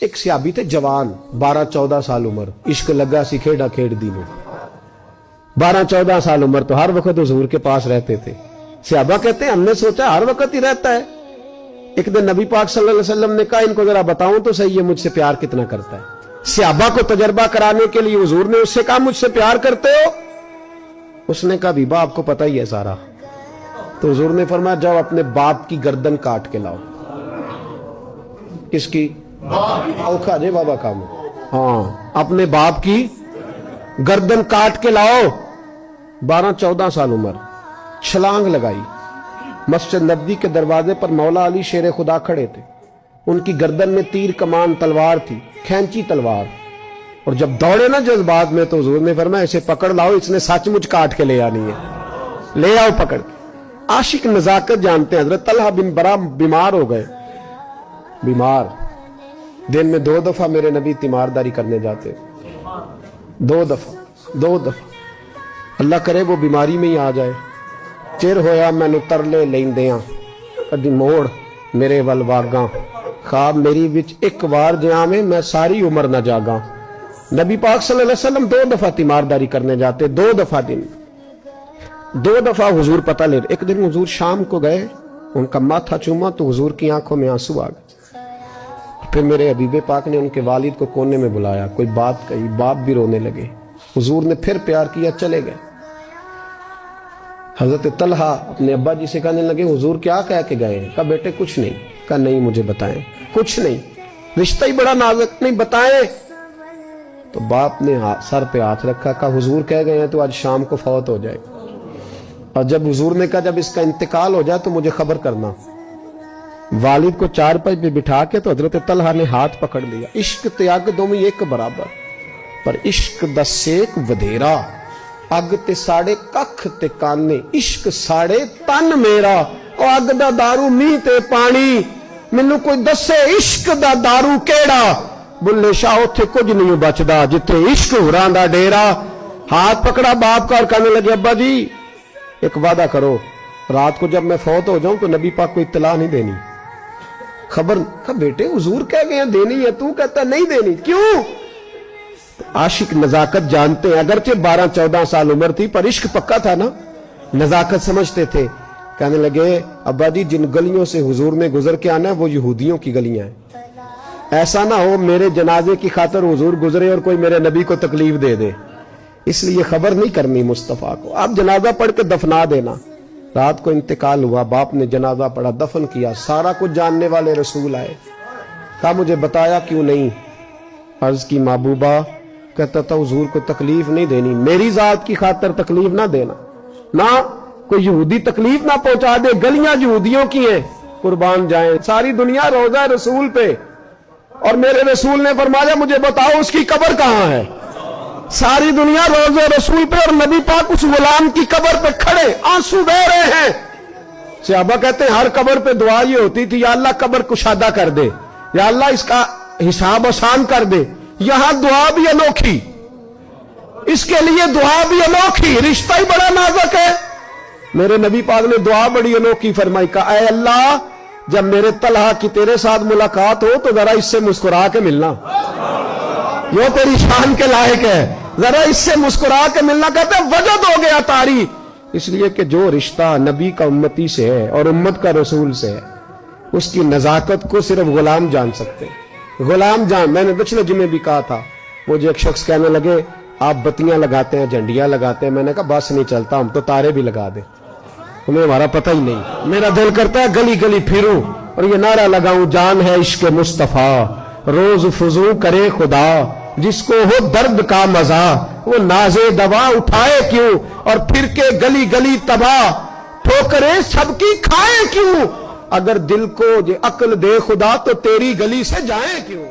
ایک صحابی تھے جوان 12-14 سال عمر, عشق لگا سی کھیڑا کھیڑ دینوں. 12-14 سال عمر تو ہر وقت حضور کے پاس رہتے تھے. صحابہ کہتے ہیں ہم نے سوچا ہر وقت ہی رہتا ہے. ایک دن نبی پاک صلی اللہ علیہ وسلم نے کہا ان کو ذرا بتاؤں تو صحیح ہے مجھ سے پیار کتنا کرتا ہے. صحابہ کو تجربہ کرانے کے لیے حضور نے اس سے کہا مجھ سے پیار کرتے ہو؟ اس نے کہا بیبا آپ کو پتہ ہی ہے سارا. تو حضور نے فرمایا جاؤ اپنے باپ کی گردن کاٹ کے لاؤ. کس کی؟ اوکھا جے بابا کام. ہاں اپنے باپ کی گردن کاٹ کے لاؤ. 12-14 سال عمر, چھلانگ لگائی. مسجد نبوی کے دروازے پر مولا علی شیر خدا کھڑے تھے. ان کی گردن میں تیر کمان تلوار تھی, کھینچی تلوار. اور جب دوڑے نا جذبات میں تو حضور نے فرمایا اسے پکڑ لاؤ, اس نے سچ مچ کاٹ کے لے آنی ہے. لے آؤ پکڑ کے. عاشق نزاکت جانتے ہیں. حضرت طلحہ بن برا بیمار ہو گئے. بیمار, دن میں 2 دفعہ میرے نبی تیمارداری کرنے جاتے. 2 دفعہ. اللہ کرے وہ بیماری میں ہی آ جائے. چر ہویا مینو ترلے لیندیاں کدی موڑ میرے ول واگاں, خواب میری وچ ایک وار جاویں میں ساری عمر نہ جاگاں. نبی پاک صلی اللہ علیہ وسلم 2 دفعہ تیمارداری کرنے جاتے. 2 دفعہ دن, 2 دفعہ حضور پتہ لے. ایک دن حضور شام کو گئے, ان کا ماتھا چوما تو حضور کی آنکھوں میں آنسو آ گئے. پھر میرے حبیب پاک نے ان کے والد کو کونے میں بلایا, کوئی بات کہی, باپ بھی رونے لگے. حضور نے پھر پیار کیا, چلے گئے. حضرت طلحہ اپنے ابا جی سے کہنے لگے حضور کیا کہہ کے گئے؟ کہا بیٹے کچھ نہیں. کہا نہیں مجھے بتائیں. کچھ نہیں, رشتہ ہی بڑا نازک, نہیں بتائیں. تو باپ نے سر پہ ہاتھ رکھا, کہا حضور کہہ گئے ہیں تو آج شام کو فوت ہو جائے. اور جب حضور نے کہا جب اس کا انتقال ہو جائے تو مجھے خبر کرنا. والد کو چارپائی پہ بٹھا کے تو حضرت طلحہ نے ہاتھ پکڑ لیا. عشق تیاگ دومی ایک برابر, پر عشق دا سیک ودھیرا. اگ تے ساڑے ککھ تے کانے, عشق ساڑے تن میرا. او اگ دا دارو می تے پانی, مینوں کوئی دسے عشق دا دارو کیڑا. بلے شاہ اتھے کچھ نہیں بچدا جتھے عشق ہوراں دا ڈیرا. ہاتھ پکڑا باپ کا اور کہنے لگے ابا جی ایک وعدہ کرو, رات کو جب میں فوت ہو جاؤں تو نبی پاک کو اطلاع نہیں دینی. خبر. کہا بیٹے حضور کہہ گئے ہیں دینی ہے, تو کہتا نہیں دینی, کیوں؟ عاشق نزاکت جانتے ہیں. اگرچہ 12-14 سال عمر تھی پر عشق پکا تھا نا, نزاکت سمجھتے تھے. کہنے لگے ابا جی جن گلیوں سے حضور نے گزر کے آنا ہے وہ یہودیوں کی گلیاں ہیں. ایسا نہ ہو میرے جنازے کی خاطر حضور گزرے اور کوئی میرے نبی کو تکلیف دے دے, اس لیے خبر نہیں کرنی مصطفیٰ کو. آپ جنازہ پڑھ کے دفنا دینا. رات کو انتقال ہوا, باپ نے جنازہ پڑھا, دفن کیا. سارا کچھ جاننے والے رسول آئے. کہا مجھے بتایا کیوں نہیں؟ عرض کی محبوبہ. کہتا تھا حضور کو تکلیف نہیں دینی, میری ذات کی خاطر تکلیف نہ دینا, نہ کوئی یہودی تکلیف نہ پہنچا دے. گلیاں یہودیوں کی ہیں, قربان جائیں. ساری دنیا روضہ رسول پہ, اور میرے رسول نے فرمایا مجھے بتاؤ اس کی قبر کہاں ہے. ساری دنیا روضہ رسول پہ اور نبی پاک اس غلام کی قبر پہ کھڑے آنسو بہہ رہے ہیں. صحابہ کہتے ہیں ہر قبر پہ دعا یہ ہوتی تھی یا اللہ قبر کشادہ کر دے, یا اللہ اس کا حساب آسان کر دے. یہاں دعا بھی انوکھی, اس کے لیے دعا بھی انوکھی, رشتہ ہی بڑا نازک ہے. میرے نبی پاک نے دعا بڑی انوکھی فرمائی. کہا اے اللہ جب میرے طلحہ کی تیرے ساتھ ملاقات ہو تو ذرا اس سے مسکرا کے ملنا, یہ تیری شان کے لائق ہے, ذرا اس سے مسکرا کے ملنا. کہتے ہیں وجد ہو گیا طاری, اس لیے کہ جو رشتہ نبی کا امتی سے ہے اور امت کا رسول سے ہے اس کی نزاکت کو صرف غلام جان سکتے ہیں. غلام جان. میں نے پچھلے جمعے بھی کہا تھا, وہ جو ایک شخص کہنے لگے آپ بتیاں لگاتے ہیں, جھنڈیاں لگاتے ہیں. میں نے کہا بس نہیں چلتا, ہم تو تارے بھی لگا دیں, تمہیں ہمارا پتہ ہی نہیں. میرا دل کرتا ہے گلی گلی پھروں اور یہ نعرہ لگاؤں جان ہے عشق مصطفیٰ, روز فضو کرے خدا, جس کو ہو درد کا مزہ وہ نازے دوا اٹھائے کیوں, اور پھر کے گلی گلی تباہ ٹھوکریں سب کی کھائے کیوں. اگر دل کو یہ عقل دے خدا تو تیری گلی سے جائیں کیوں.